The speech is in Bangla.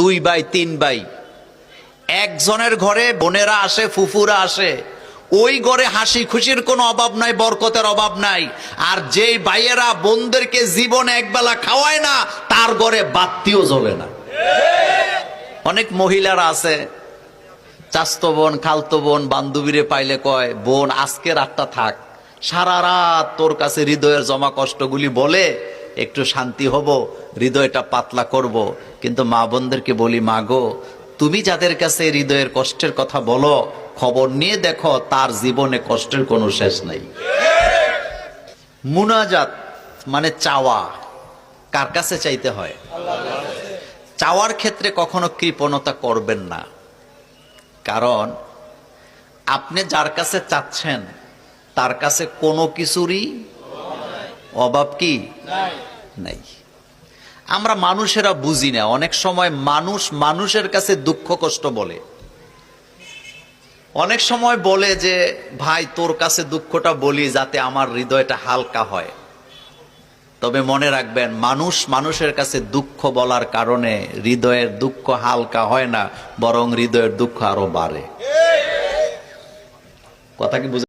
দুই ভাই তিন ভাই, একজনের ঘরে বোনেরা আসে, ফুফুরা আসে, ওই ঘরে হাসি খুশির কোনো অভাব নাই, বরকতের অভাব নাই। আর যেই ভাইয়েরা বোনদেরকে জীবনে একবেলা খাওয়ায় না, তার ঘরে বাতিও জ্বলে না। অনেক মহিলারা আছে, চাচতো বোন খালতো বোন বান্ধবীরে পাইলে কয়, বোন আজকে রাতটা থাক, সারা রাত তোর কাছে হৃদয়ের জমা কষ্টগুলি বলে একটু শান্তি হব, হৃদয়টা পাতলা করব। কিন্তু মা বোনদেরকে বলি, মা গো, তুমি যাদের কাছে হৃদয়ের কষ্টের কথা বলো, খবর নিয়ে দেখো তার জীবনে কষ্টের কোনো শেষ নাই। মুনাজাত মানে চাওয়া, কার কাছে চাইতে হয়? চাওয়ার ক্ষেত্রে কখনো কৃপণতা করবেন না, কারণ আপনি যার কাছে চাচ্ছেন তার কাছে কোনো কিছুরই অভাব কি নাই। আমরা মানুষেরা বুঝি না, অনেক সময় মানুষ মানুষের কাছে দুঃখ কষ্ট বলে। অনেক সময় বলে যে ভাই তোর কাছে দুঃখটা বলি যাতে আমার হৃদয়টা হালকা হয়। তবে মনে রাখবেন, মানুষ মানুষের কাছে দুঃখ বলার কারণে হৃদয়ের দুঃখ হালকা হয় না, বরং হৃদয়ের দুঃখ আরো বাড়ে। কথা কি বুঝে?